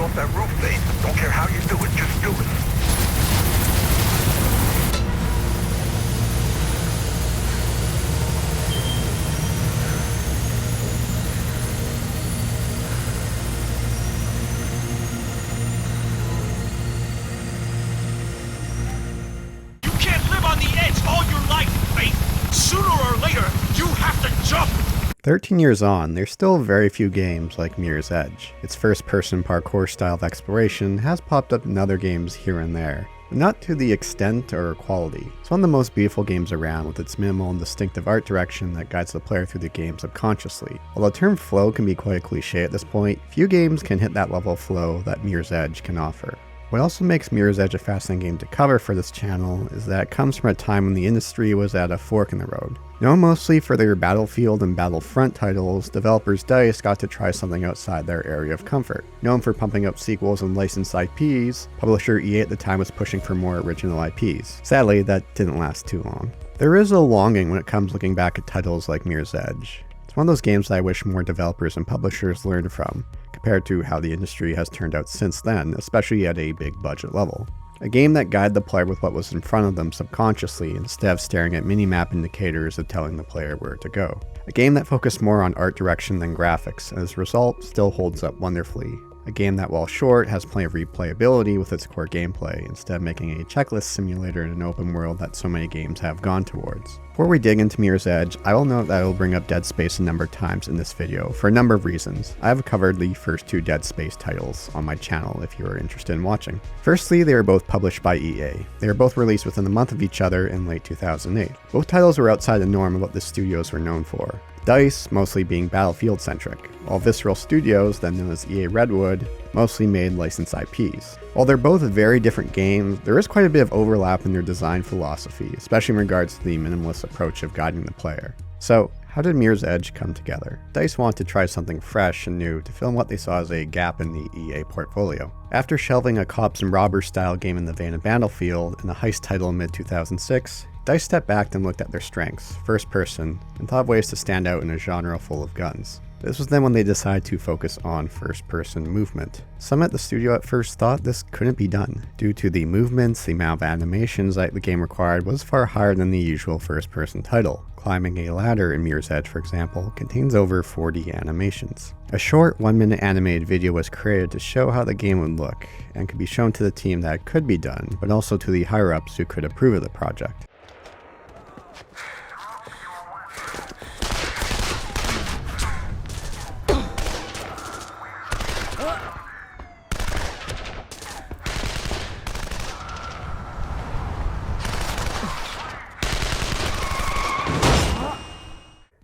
off that roof, Faith. Don't care how you do it, just do it. You can't live on the edge all your life, Faith. Sooner or later, you have to jump. 13 years on, there's still very few games like Mirror's Edge. Its first-person parkour style of exploration has popped up in other games here and there, but not to the extent or quality. It's one of the most beautiful games around, with its minimal and distinctive art direction that guides the player through the game subconsciously. While the term flow can be quite a cliche at this point, few games can hit that level of flow that Mirror's Edge can offer. What also makes Mirror's Edge a fascinating game to cover for this channel is that it comes from a time when the industry was at a fork in the road. Known mostly for their Battlefield and Battlefront titles, developers DICE got to try something outside their area of comfort. Known for pumping up sequels and licensed IPs, publisher EA at the time was pushing for more original IPs. Sadly, that didn't last too long. There is a longing when it comes looking back at titles like Mirror's Edge. It's one of those games that I wish more developers and publishers learned from, compared to how the industry has turned out since then, especially at a big budget level. A game that guided the player with what was in front of them subconsciously instead of staring at minimap indicators of telling the player where to go. A game that focused more on art direction than graphics, and as a result still holds up wonderfully. A game that, while short, has plenty of replayability with its core gameplay, instead of making a checklist simulator in an open world that so many games have gone towards. Before we dig into Mirror's Edge, I will note that I will bring up Dead Space a number of times in this video, for a number of reasons. I have covered the first two Dead Space titles on my channel if you are interested in watching. Firstly, they are both published by EA. They are both released within a month of each other in late 2008. Both titles were outside the norm of what the studios were known for. DICE mostly being Battlefield-centric, while Visceral Studios, then known as EA Redwood, mostly made licensed IPs. While they're both very different games, there is quite a bit of overlap in their design philosophy, especially in regards to the minimalist approach of guiding the player. So, how did Mirror's Edge come together? DICE wanted to try something fresh and new to fill in what they saw as a gap in the EA portfolio. After shelving a cops and robbers style game in the vein of Battlefield and a heist title in mid-2006, DICE stepped back and looked at their strengths, first person, and thought of ways to stand out in a genre full of guns. This was then when they decided to focus on first-person movement. Some at the studio at first thought this couldn't be done, due to the movements. The amount of animations that the game required was far higher than the usual first-person title. Climbing a ladder in Mirror's Edge, for example, contains over 40 animations. A short 1-minute animated video was created to show how the game would look, and could be shown to the team that it could be done, but also to the higher-ups who could approve of the project.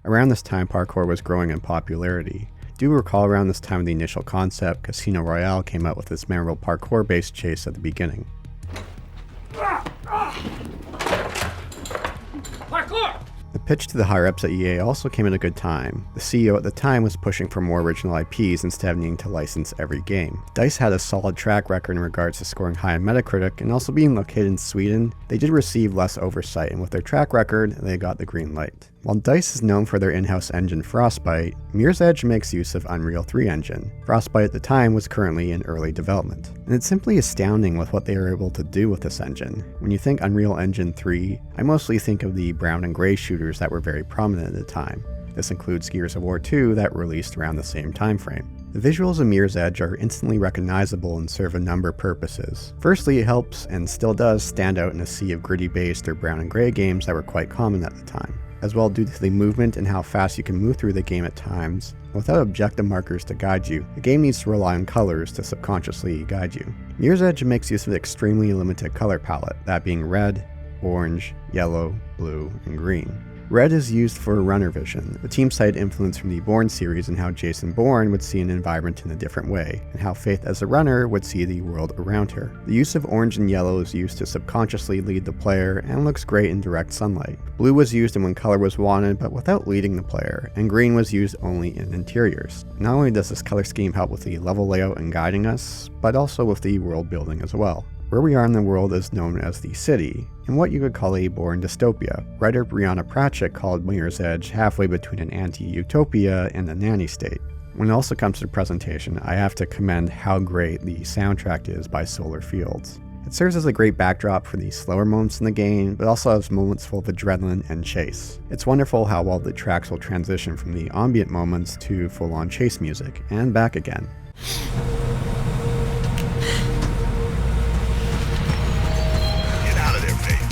Around this time, parkour was growing in popularity. Do recall around this time of the initial concept, Casino Royale came out with this memorable parkour-based chase at the beginning. Parkour! The pitch to the higher-ups at EA also came at a good time. The CEO at the time was pushing for more original IPs instead of needing to license every game. DICE had a solid track record in regards to scoring high on Metacritic, and also being located in Sweden, they did receive less oversight, and with their track record, they got the green light. While DICE is known for their in-house engine Frostbite, Mirror's Edge makes use of Unreal 3 engine. Frostbite at the time was currently in early development, and it's simply astounding with what they were able to do with this engine. When you think Unreal Engine 3, I mostly think of the brown and gray shooters that were very prominent at the time. This includes Gears of War 2 that released around the same time frame. The visuals of Mirror's Edge are instantly recognizable and serve a number of purposes. Firstly, it helps, and still does, stand out in a sea of gritty-based or brown and gray games that were quite common at the time. As well, due to the movement and how fast you can move through the game at times, without objective markers to guide you, the game needs to rely on colors to subconsciously guide you. Mirror's Edge makes use of an extremely limited color palette, that being red, orange, yellow, blue, and green. Red is used for runner vision. The team cited influence from the Bourne series and how Jason Bourne would see an environment in a different way, and how Faith as a runner would see the world around her. The use of orange and yellow is used to subconsciously lead the player and looks great in direct sunlight. Blue was used in when color was wanted but without leading the player, and green was used only in interiors. Not only does this color scheme help with the level layout and guiding us, but also with the world building as well. Where we are in the world is known as the city, and what you could call a Bourne dystopia. Writer Brianna Pratchett called Mirror's Edge halfway between an anti-utopia and a nanny state. When it also comes to presentation, I have to commend how great the soundtrack is by Solar Fields. It serves as a great backdrop for the slower moments in the game, but also has moments full of adrenaline and chase. It's wonderful how well the tracks will transition from the ambient moments to full-on chase music, and back again. Get out of there, Faith.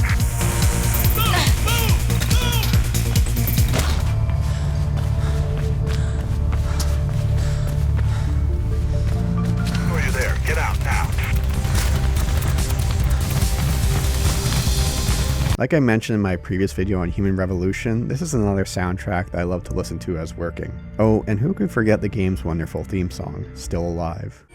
Are you there? Get out now. Like I mentioned in my previous video on Human Revolution, this is another soundtrack that I love to listen to as working. Oh, and who could forget the game's wonderful theme song, Still Alive.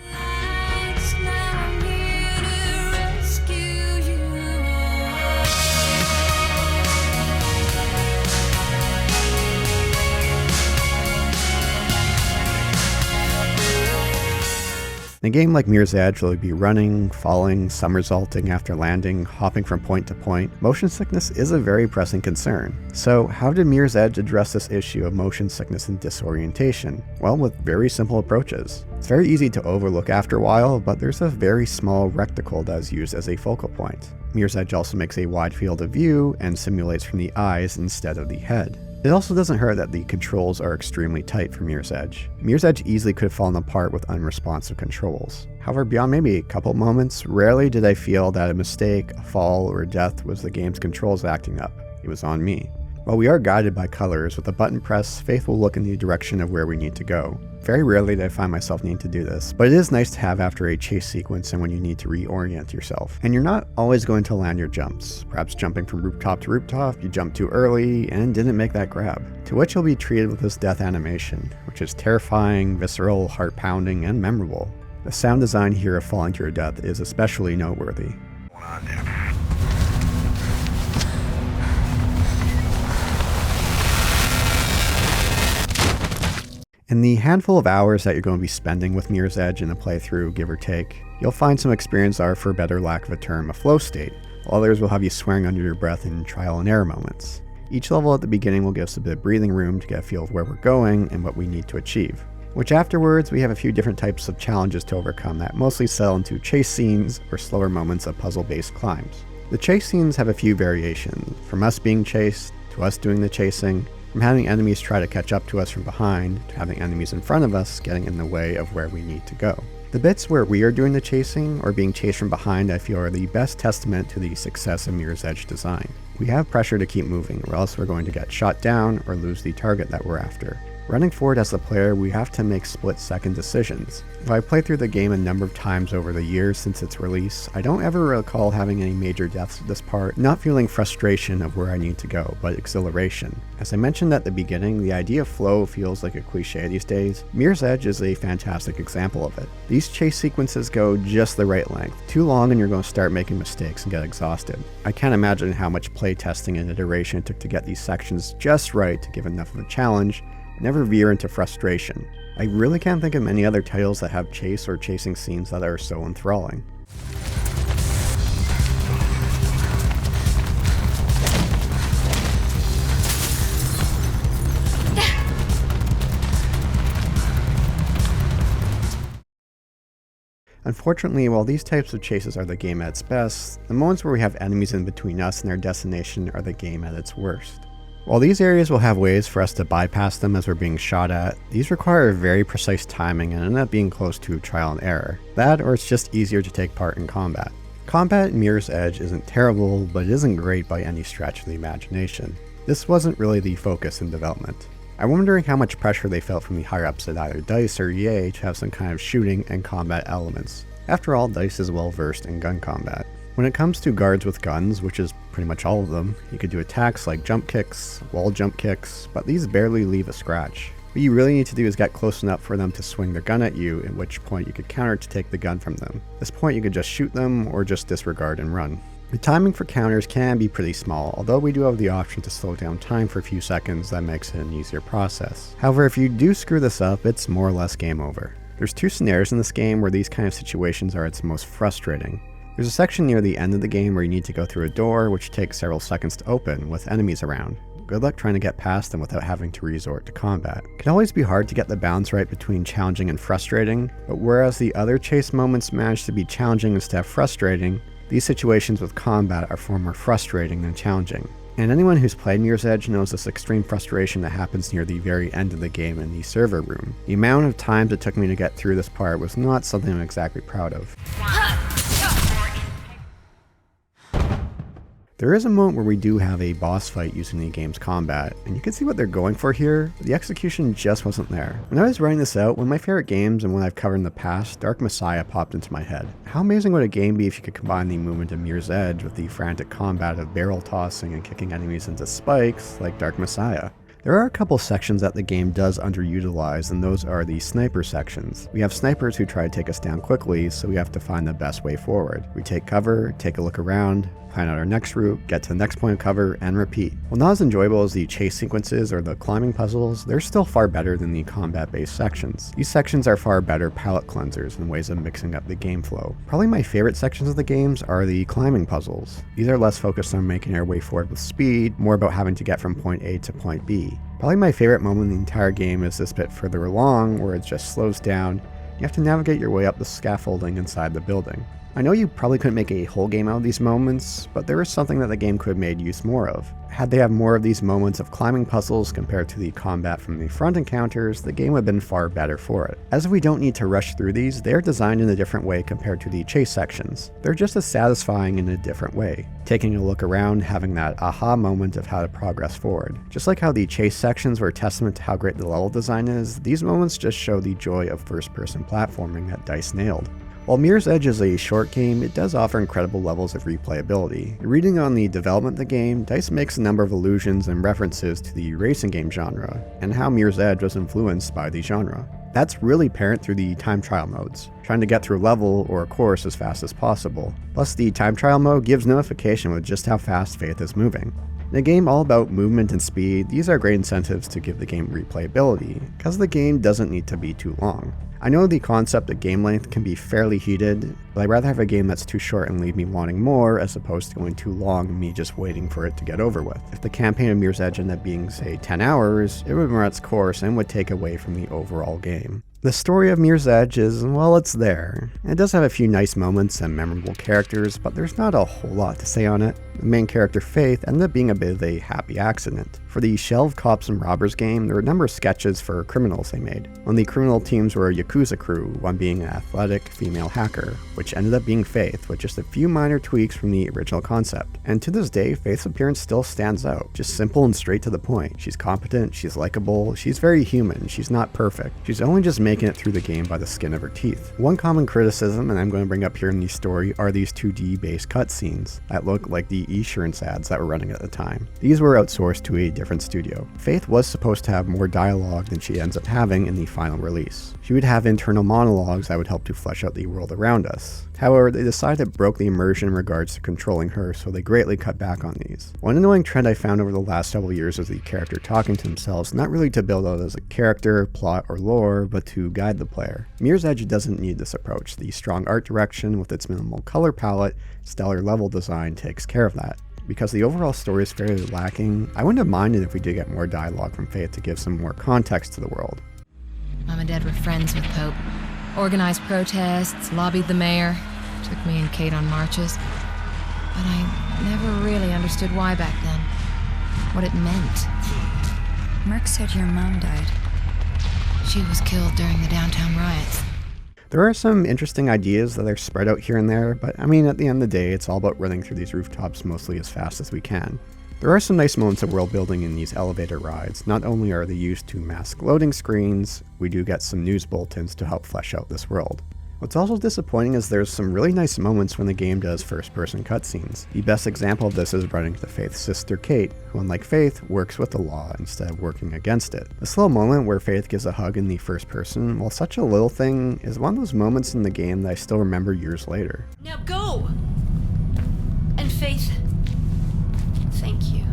In a game like Mirror's Edge, where you'll be running, falling, somersaulting after landing, hopping from point to point, motion sickness is a very pressing concern. So how did Mirror's Edge address this issue of motion sickness and disorientation? Well, with very simple approaches. It's very easy to overlook after a while, but there's a very small reticle that is used as a focal point. Mirror's Edge also makes a wide field of view and simulates from the eyes instead of the head. It also doesn't hurt that the controls are extremely tight for Mirror's Edge. Mirror's Edge easily could have fallen apart with unresponsive controls. However, beyond maybe a couple moments, rarely did I feel that a mistake, a fall, or a death was the game's controls acting up. It was on me. While we are guided by colors, with a button press, Faith will look in the direction of where we need to go. Very rarely do I find myself needing to do this, but it is nice to have after a chase sequence and when you need to reorient yourself. And you're not always going to land your jumps. Perhaps jumping from rooftop to rooftop, you jumped too early and didn't make that grab. To which you'll be treated with this death animation, which is terrifying, visceral, heart-pounding, and memorable. The sound design here of falling to your death is especially noteworthy. What's on there? In the handful of hours that you're going to be spending with Mirror's Edge in a playthrough, give or take, you'll find some experiences are, for better lack of a term, a flow state, while others will have you swearing under your breath in trial and error moments. Each level at the beginning will give us a bit of breathing room to get a feel of where we're going and what we need to achieve. Which afterwards, we have a few different types of challenges to overcome that mostly settle into chase scenes or slower moments of puzzle-based climbs. The chase scenes have a few variations, from us being chased, to us doing the chasing, from having enemies try to catch up to us from behind, to having enemies in front of us getting in the way of where we need to go. The bits where we are doing the chasing or being chased from behind I feel are the best testament to the success of Mirror's Edge design. We have pressure to keep moving, or else we're going to get shot down or lose the target that we're after. Running forward as a player, we have to make split-second decisions. Though I've played through the game a number of times over the years since its release, I don't ever recall having any major deaths at this part, not feeling frustration of where I need to go, but exhilaration. As I mentioned at the beginning, the idea of flow feels like a cliche these days. Mirror's Edge is a fantastic example of it. These chase sequences go just the right length. Too long and you're going to start making mistakes and get exhausted. I can't imagine how much playtesting and iteration it took to get these sections just right to give enough of a challenge, never veer into frustration. I really can't think of many other titles that have chase or chasing scenes that are so enthralling. Unfortunately, while these types of chases are the game at its best, the moments where we have enemies in between us and our destination are the game at its worst. While these areas will have ways for us to bypass them as we're being shot at, these require very precise timing and end up being close to trial and error. That, or it's just easier to take part in combat. Combat in Mirror's Edge isn't terrible, but it isn't great by any stretch of the imagination. This wasn't really the focus in development. I'm wondering how much pressure they felt from the higher-ups at either DICE or EA to have some kind of shooting and combat elements. After all, DICE is well versed in gun combat. When it comes to guards with guns, which is pretty much all of them, you could do attacks like jump kicks, wall jump kicks, but these barely leave a scratch. What you really need to do is get close enough for them to swing their gun at you, at which point you could counter to take the gun from them. At this point you could just shoot them or just disregard and run. The timing for counters can be pretty small, although we do have the option to slow down time for a few seconds that makes it an easier process. However, if you do screw this up, it's more or less game over. There's two scenarios in this game where these kind of situations are its most frustrating. There's a section near the end of the game where you need to go through a door which takes several seconds to open with enemies around. Good luck trying to get past them without having to resort to combat. It can always be hard to get the balance right between challenging and frustrating, but whereas the other chase moments manage to be challenging instead of frustrating, these situations with combat are far more frustrating than challenging. And anyone who's played Mirror's Edge knows this extreme frustration that happens near the very end of the game in the server room. The amount of times it took me to get through this part was not something I'm exactly proud of. There is a moment where we do have a boss fight using the game's combat, and you can see what they're going for here, but the execution just wasn't there. When I was writing this out, one of my favorite games and one I've covered in the past, Dark Messiah, popped into my head. How amazing would a game be if you could combine the movement of Mirror's Edge with the frantic combat of barrel tossing and kicking enemies into spikes like Dark Messiah? There are a couple sections that the game does underutilize, and those are the sniper sections. We have snipers who try to take us down quickly, so we have to find the best way forward. We take cover, take a look around, plan out our next route, get to the next point of cover, and repeat. While not as enjoyable as the chase sequences or the climbing puzzles, they're still far better than the combat-based sections. These sections are far better palate cleansers and ways of mixing up the game flow. Probably my favorite sections of the games are the climbing puzzles. These are less focused on making our way forward with speed, more about having to get from point A to point B. Probably my favorite moment in the entire game is this bit further along, where it just slows down. You have to navigate your way up the scaffolding inside the building. I know you probably couldn't make a whole game out of these moments, but there is something that the game could have made use more of. Had they had more of these moments of climbing puzzles compared to the combat from the front encounters, the game would have been far better for it. As if we don't need to rush through these, they are designed in a different way compared to the chase sections. They're just as satisfying in a different way. Taking a look around, having that aha moment of how to progress forward. Just like how the chase sections were a testament to how great the level design is, these moments just show the joy of first-person platforming that DICE nailed. While Mirror's Edge is a short game, it does offer incredible levels of replayability. Reading on the development of the game, DICE makes a number of allusions and references to the racing game genre, and how Mirror's Edge was influenced by the genre. That's really apparent through the time trial modes, trying to get through a level or a course as fast as possible. Plus, the time trial mode gives notification with just how fast Faith is moving. In a game all about movement and speed, these are great incentives to give the game replayability, because the game doesn't need to be too long. I know the concept of game length can be fairly heated, but I'd rather have a game that's too short and leave me wanting more as opposed to going too long and me just waiting for it to get over with. If the campaign of Mirror's Edge ended up being, say, 10 hours, it would run its course and would take away from the overall game. The story of Mirror's Edge is, well, it's there. It does have a few nice moments and memorable characters, but there's not a whole lot to say on it. The main character, Faith, ended up being a bit of a happy accident. For the Shelved Cops and Robbers game, there were a number of sketches for criminals they made. One of the criminal teams were a Yakuza crew, one being an athletic female hacker, which ended up being Faith, with just a few minor tweaks from the original concept. And to this day, Faith's appearance still stands out. Just simple and straight to the point. She's competent, she's likable, she's very human, she's not perfect. She's only just making it through the game by the skin of her teeth. One common criticism, and I'm going to bring up here in the story, are these 2D based cutscenes that look like the insurance ads that were running at the time. These were outsourced to a different studio. Faith was supposed to have more dialogue than she ends up having in the final release. She would have internal monologues that would help to flesh out the world around us. However, they decided it broke the immersion in regards to controlling her, so they greatly cut back on these. One annoying trend I found over the last several years is the character talking to themselves, not really to build out as a character, plot, or lore, but to guide the player. Mirror's Edge doesn't need this approach. The strong art direction with its minimal color palette, stellar level design takes care of that. Because the overall story is fairly lacking, I wouldn't have minded if we did get more dialogue from Faith to give some more context to the world. Mom and Dad were friends with Pope. Organized protests, lobbied the mayor, took me and Kate on marches. But I never really understood why back then. What it meant. Merc said your mom died. She was killed during the downtown riots. There are some interesting ideas that are spread out here and there, but I mean, at the end of the day, it's all about running through these rooftops mostly as fast as we can. There are some nice moments of world building in these elevator rides. Not only are they used to mask loading screens, we do get some news bulletins to help flesh out this world. What's also disappointing is there's some really nice moments when the game does first-person cutscenes. The best example of this is running to Faith's sister Kate, who unlike Faith, works with the law instead of working against it. This little moment where Faith gives a hug in the first person, while such a little thing, is one of those moments in the game that I still remember years later. Now go! And Faith, thank you.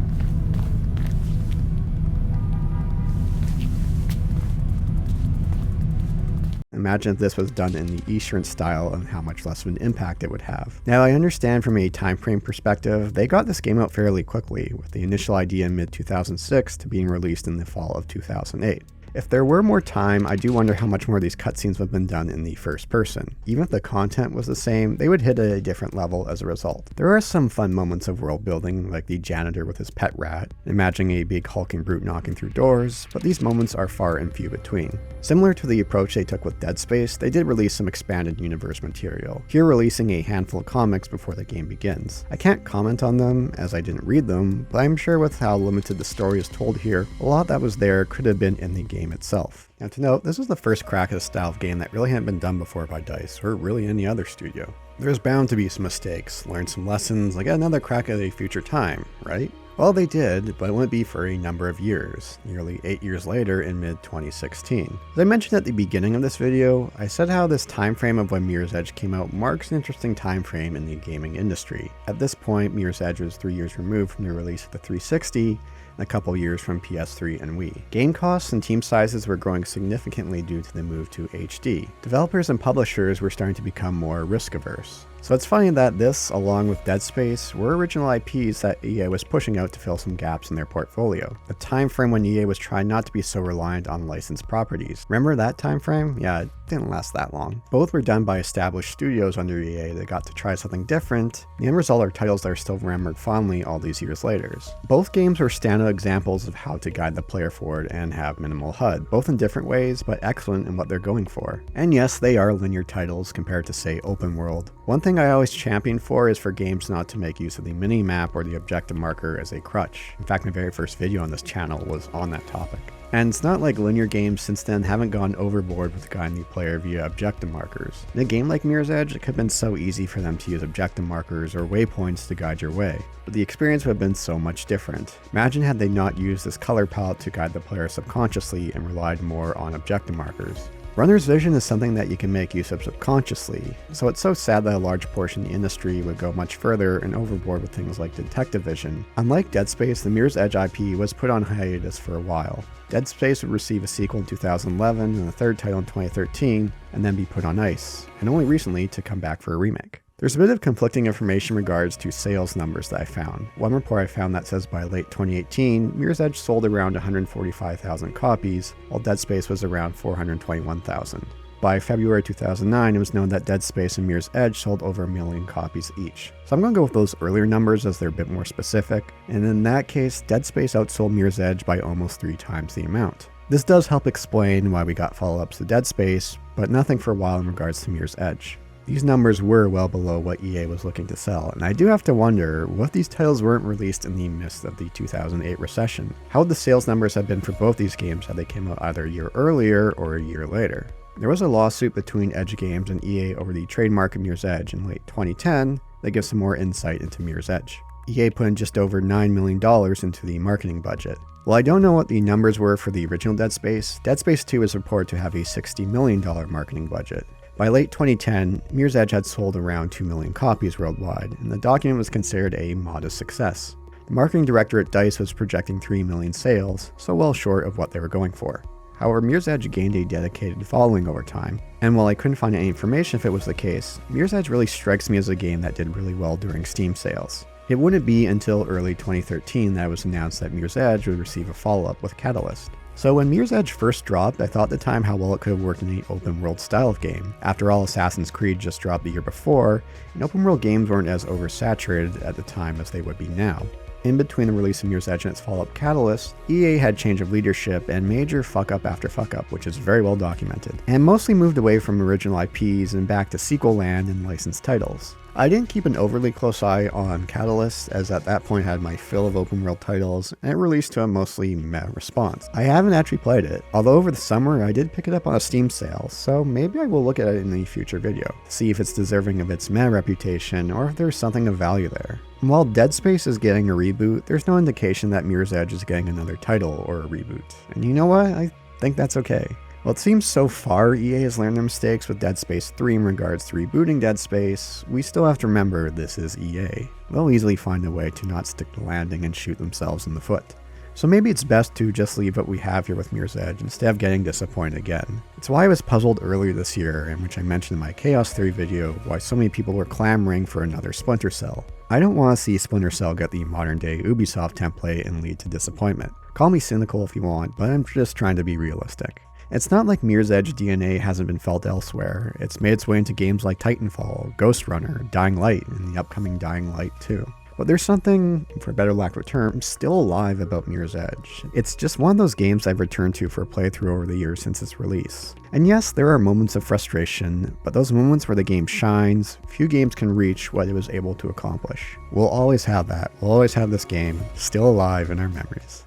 Imagine if this was done in the Eastern style and how much less of an impact it would have. Now, I understand from a time frame perspective, they got this game out fairly quickly, with the initial idea in mid-2006 to being released in the fall of 2008. If there were more time, I do wonder how much more of these cutscenes would have been done in the first person. Even if the content was the same, they would hit at a different level as a result. There are some fun moments of world building, like the janitor with his pet rat, imagining a big hulking brute knocking through doors, but these moments are far and few between. Similar to the approach they took with Dead Space, they did release some expanded universe material, here releasing a handful of comics before the game begins. I can't comment on them, as I didn't read them, but I'm sure with how limited the story is told here, a lot that was there could have been in the game itself. Now to note, this was the first crack at a style of game that really hadn't been done before by DICE, or really any other studio. There's bound to be some mistakes, learn some lessons, like another crack at a future time, right? Well, they did, but it wouldn't be for a number of years, nearly 8 years later in mid-2016. As I mentioned at the beginning of this video, I said how this time frame of when Mirror's Edge came out marks an interesting time frame in the gaming industry. At this point, Mirror's Edge was 3 years removed from the release of the 360, and a couple years from PS3 and Wii. Game costs and team sizes were growing significantly due to the move to HD. Developers and publishers were starting to become more risk-averse. So it's funny that this, along with Dead Space, were original IPs that EA was pushing out to fill some gaps in their portfolio. A time frame when EA was trying not to be so reliant on licensed properties. Remember that time frame? Yeah, it didn't last that long. Both were done by established studios under EA that got to try something different. The end result are titles that are still remembered fondly all these years later. Both games were standout examples of how to guide the player forward and have minimal HUD, both in different ways, but excellent in what they're going for. And yes, they are linear titles compared to, say, open world. One thing I always champion for is for games not to make use of the mini-map or the objective marker as a crutch. In fact, my very first video on this channel was on that topic. And it's not like linear games since then haven't gone overboard with guiding the player via objective markers. In a game like Mirror's Edge, it could have been so easy for them to use objective markers or waypoints to guide your way, but the experience would have been so much different. Imagine had they not used this color palette to guide the player subconsciously and relied more on objective markers. Runner's vision is something that you can make use of subconsciously, so it's so sad that a large portion of the industry would go much further and overboard with things like detective vision. Unlike Dead Space, the Mirror's Edge IP was put on hiatus for a while. Dead Space would receive a sequel in 2011 and a third title in 2013, and then be put on ice, and only recently to come back for a remake. There's a bit of conflicting information in regards to sales numbers that I found. One report I found that says by late 2018, Mirror's Edge sold around 145,000 copies, while Dead Space was around 421,000. By February 2009, it was known that Dead Space and Mirror's Edge sold over 1 million copies each. So I'm going to go with those earlier numbers as they're a bit more specific, and in that case, Dead Space outsold Mirror's Edge by almost 3 times the amount. This does help explain why we got follow-ups to Dead Space, but nothing for a while in regards to Mirror's Edge. These numbers were well below what EA was looking to sell, and I do have to wonder what if these titles weren't released in the midst of the 2008 recession. How would the sales numbers have been for both these games had they came out either a year earlier or a year later? There was a lawsuit between Edge Games and EA over the trademark of Mirror's Edge in late 2010 that gives some more insight into Mirror's Edge. EA put in just over $9 million into the marketing budget. While I don't know what the numbers were for the original Dead Space 2 is reported to have a $60 million marketing budget. By late 2010, Mirror's Edge had sold around 2 million copies worldwide, and the document was considered a modest success. The marketing director at DICE was projecting 3 million sales, so well short of what they were going for. However, Mirror's Edge gained a dedicated following over time, and while I couldn't find any information if it was the case, Mirror's Edge really strikes me as a game that did really well during Steam sales. It wouldn't be until early 2013 that it was announced that Mirror's Edge would receive a follow-up with Catalyst. So when Mirror's Edge first dropped, I thought at the time how well it could have worked in an open world style of game. After all, Assassin's Creed just dropped the year before, and open world games weren't as oversaturated at the time as they would be now. In between the release of Mirror's Edge and its follow-up Catalyst, EA had change of leadership and major fuck-up after fuck-up, which is very well documented, and mostly moved away from original IPs and back to sequel land and licensed titles. I didn't keep an overly close eye on Catalyst, as at that point I had my fill of open world titles, and it released to a mostly meh response. I haven't actually played it, although over the summer I did pick it up on a Steam sale, so maybe I will look at it in a future video, to see if it's deserving of its meh reputation, or if there's something of value there. And while Dead Space is getting a reboot, there's no indication that Mirror's Edge is getting another title or a reboot. And you know what? I think that's okay. Well, it seems so far EA has learned their mistakes with Dead Space 3 in regards to rebooting Dead Space, we still have to remember this is EA. They'll easily find a way to not stick the landing and shoot themselves in the foot. So maybe it's best to just leave what we have here with Mirror's Edge instead of getting disappointed again. It's why I was puzzled earlier this year, in which I mentioned in my Chaos Theory video, why so many people were clamoring for another Splinter Cell. I don't want to see Splinter Cell get the modern day Ubisoft template and lead to disappointment. Call me cynical if you want, but I'm just trying to be realistic. It's not like Mirror's Edge DNA hasn't been felt elsewhere. It's made its way into games like Titanfall, Ghost Runner, Dying Light, and the upcoming Dying Light 2. But there's something, for better lack of a term, still alive about Mirror's Edge. It's just one of those games I've returned to for a playthrough over the years since its release. And yes, there are moments of frustration, but those moments where the game shines, few games can reach what it was able to accomplish. We'll always have that. We'll always have this game, still alive in our memories.